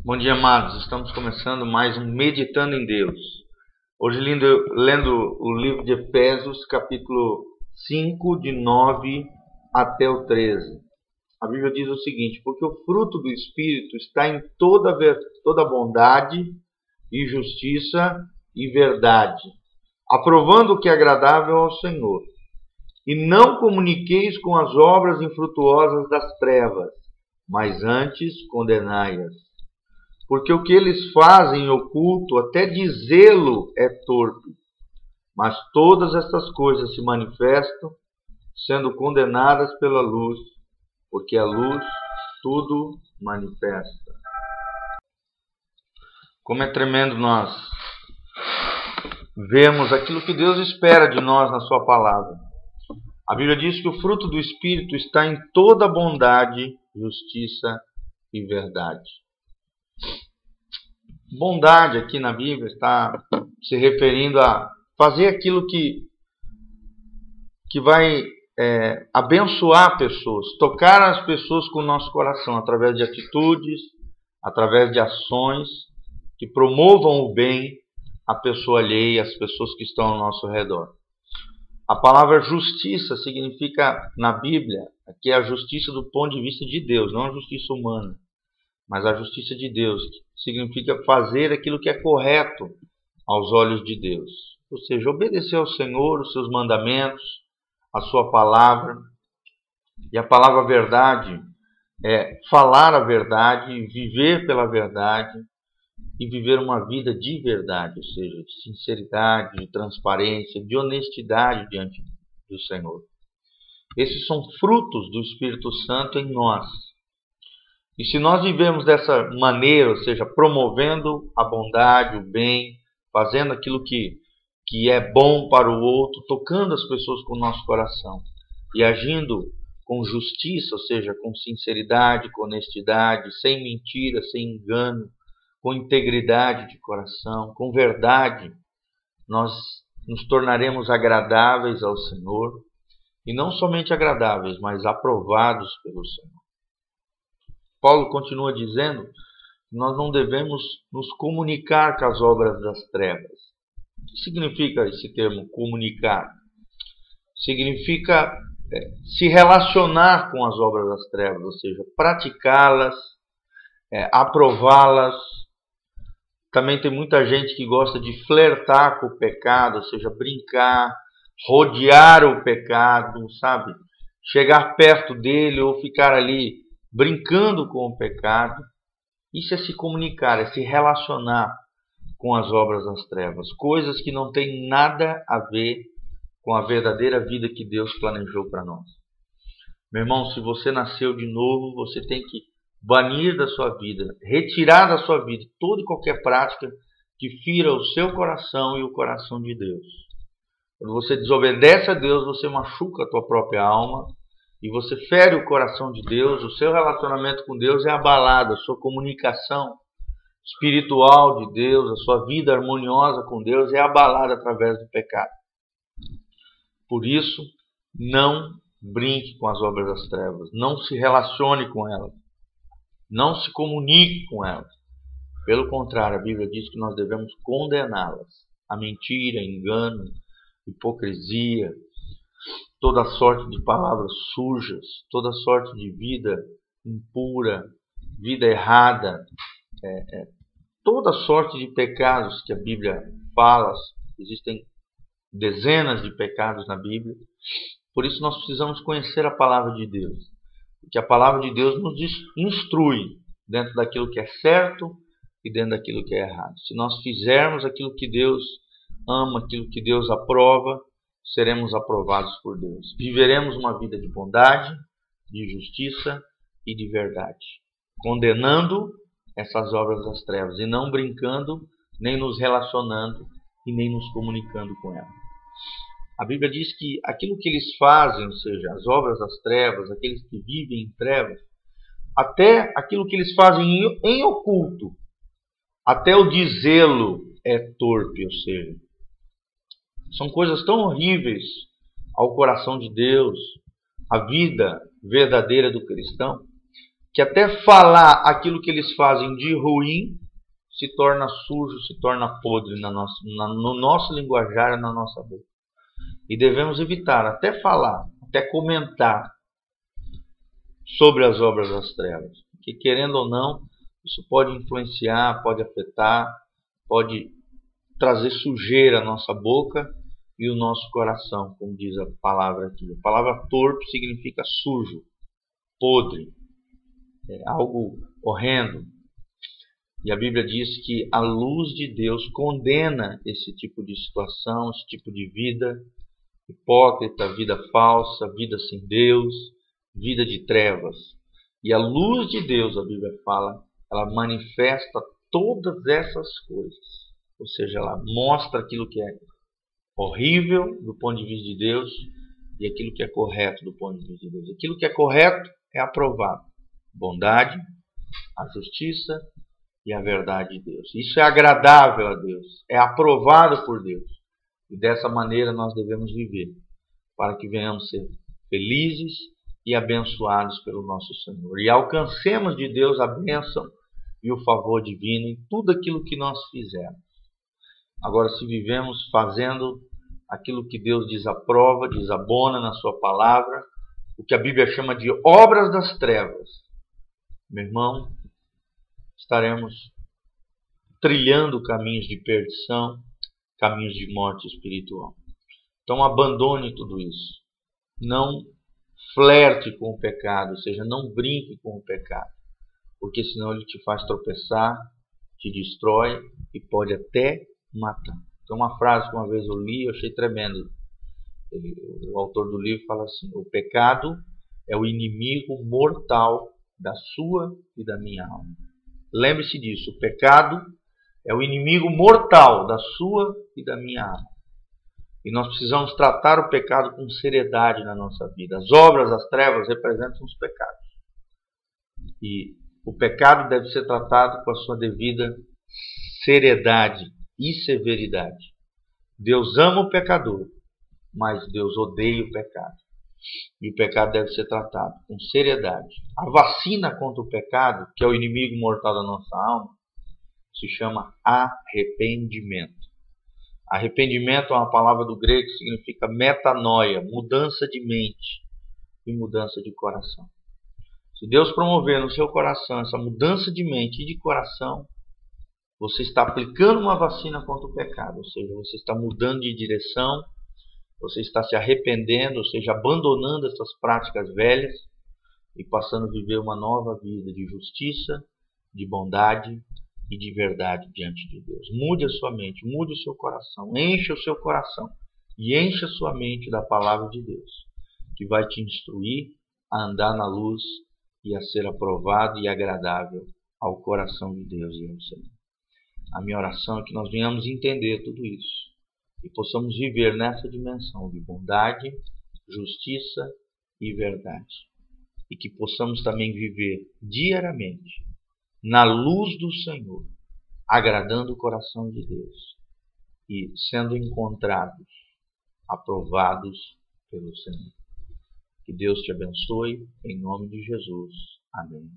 Bom dia, amados. Estamos começando mais um Meditando em Deus. Hoje lendo o livro de Efésios, capítulo 5, de 9 até o 13. A Bíblia diz o seguinte: porque o fruto do Espírito está em toda bondade e justiça e verdade, aprovando o que é agradável ao Senhor. E não comuniqueis com as obras infrutuosas das trevas, mas antes condenai-as. Porque o que eles fazem em oculto, até dizê-lo, é torpe. Mas todas estas coisas se manifestam, sendo condenadas pela luz, porque a luz tudo manifesta. Como é tremendo nós vermos aquilo que Deus espera de nós na sua palavra. A Bíblia diz que o fruto do Espírito está em toda bondade, justiça e verdade. Bondade aqui na Bíblia está se referindo a fazer aquilo que vai abençoar pessoas, tocar as pessoas com o nosso coração, através de atitudes, através de ações que promovam o bem à pessoa alheia, às pessoas que estão ao nosso redor. A palavra justiça significa, na Bíblia, aqui é a justiça do ponto de vista de Deus, não a justiça humana, mas a justiça de Deus, que significa fazer aquilo que é correto aos olhos de Deus. Ou seja, obedecer ao Senhor, os seus mandamentos, a sua palavra. E a palavra verdade é falar a verdade, viver pela verdade e viver uma vida de verdade, ou seja, de sinceridade, de transparência, de honestidade diante do Senhor. Esses são frutos do Espírito Santo em nós. E se nós vivemos dessa maneira, ou seja, promovendo a bondade, o bem, fazendo aquilo que é bom para o outro, tocando as pessoas com o nosso coração e agindo com justiça, ou seja, com sinceridade, com honestidade, sem mentira, sem engano, com integridade de coração, com verdade, nós nos tornaremos agradáveis ao Senhor, e não somente agradáveis, mas aprovados pelo Senhor. Paulo continua dizendo que nós não devemos nos comunicar com as obras das trevas. O que significa esse termo comunicar? Significa se relacionar com as obras das trevas, ou seja, praticá-las, aprová-las. Também tem muita gente que gosta de flertar com o pecado, ou seja, brincar, rodear o pecado, sabe? Chegar perto dele ou ficar ali brincando com o pecado. Isso é se comunicar, é se relacionar com as obras das trevas, coisas que não têm nada a ver com a verdadeira vida que Deus planejou para nós. Meu irmão, se você nasceu de novo, você tem que banir da sua vida, retirar da sua vida toda e qualquer prática que fira o seu coração e o coração de Deus. Quando você desobedece a Deus, você machuca a tua própria alma e você fere o coração de Deus. O seu relacionamento com Deus é abalado, a sua comunicação espiritual de Deus, a sua vida harmoniosa com Deus é abalada através do pecado. Por isso, não brinque com as obras das trevas, não se relacione com elas, não se comunique com elas. Pelo contrário, a Bíblia diz que nós devemos condená-las. A mentira, engano, hipocrisia, toda sorte de palavras sujas, toda sorte de vida impura, vida errada, toda sorte de pecados que a Bíblia fala. Existem dezenas de pecados na Bíblia. Por isso nós precisamos conhecer a palavra de Deus, porque a palavra de Deus nos instrui dentro daquilo que é certo e dentro daquilo que é errado. Se nós fizermos aquilo que Deus ama, aquilo que Deus aprova, seremos aprovados por Deus. Viveremos uma vida de bondade, de justiça e de verdade, condenando essas obras das trevas e não brincando, nem nos relacionando e nem nos comunicando com elas. A Bíblia diz que aquilo que eles fazem, ou seja, as obras das trevas, aqueles que vivem em trevas, até aquilo que eles fazem em oculto, até o dizê-lo é torpe, ou seja, são coisas tão horríveis ao coração de Deus, a vida verdadeira do cristão, que até falar aquilo que eles fazem de ruim se torna sujo, se torna podre no nosso linguajar, na nossa boca. E devemos evitar até falar, até comentar sobre as obras das trevas. Porque, querendo ou não, isso pode influenciar, pode afetar, pode trazer sujeira à nossa boca e o nosso coração, como diz a palavra aqui. A palavra torpe significa sujo, podre, algo horrendo. E a Bíblia diz que a luz de Deus condena esse tipo de situação, esse tipo de vida hipócrita, vida falsa, vida sem Deus, vida de trevas. E a luz de Deus, a Bíblia fala, ela manifesta todas essas coisas. Ou seja, ela mostra aquilo que é horrível do ponto de vista de Deus e aquilo que é correto do ponto de vista de Deus. Aquilo que é correto é aprovado. Bondade, a justiça e a verdade de Deus. Isso é agradável a Deus, é aprovado por Deus. E dessa maneira nós devemos viver, para que venhamos ser felizes e abençoados pelo nosso Senhor. E alcancemos de Deus a bênção e o favor divino em tudo aquilo que nós fizermos. Agora, se vivemos fazendo aquilo que Deus desaprova, desabona na sua palavra, o que a Bíblia chama de obras das trevas, meu irmão, estaremos trilhando caminhos de perdição, caminhos de morte espiritual. Então abandone tudo isso. Não flerte com o pecado, ou seja, não brinque com o pecado, porque senão ele te faz tropeçar, te destrói e pode até matar. Então uma frase que uma vez eu li, eu achei tremendo. O autor do livro fala assim: o pecado é o inimigo mortal da sua e da minha alma. Lembre-se disso, o pecado é o inimigo mortal da sua e da minha alma. E nós precisamos tratar o pecado com seriedade na nossa vida. As obras das trevas representam os pecados. E o pecado deve ser tratado com a sua devida seriedade e severidade. Deus ama o pecador, mas Deus odeia o pecado. E o pecado deve ser tratado com seriedade. A vacina contra o pecado, que é o inimigo mortal da nossa alma, se chama arrependimento. Arrependimento é uma palavra do grego que significa metanoia, mudança de mente e mudança de coração. Se Deus promover no seu coração essa mudança de mente e de coração, você está aplicando uma vacina contra o pecado, ou seja, você está mudando de direção, você está se arrependendo, ou seja, abandonando essas práticas velhas e passando a viver uma nova vida de justiça, de bondade e de verdade diante de Deus. Mude a sua mente, mude o seu coração, encha o seu coração e encha a sua mente da palavra de Deus, que vai te instruir a andar na luz e a ser aprovado e agradável ao coração de Deus e ao Senhor. A minha oração é que nós venhamos entender tudo isso e possamos viver nessa dimensão de bondade, justiça e verdade. E que possamos também viver diariamente na luz do Senhor, agradando o coração de Deus e sendo encontrados, aprovados pelo Senhor. Que Deus te abençoe, em nome de Jesus. Amém.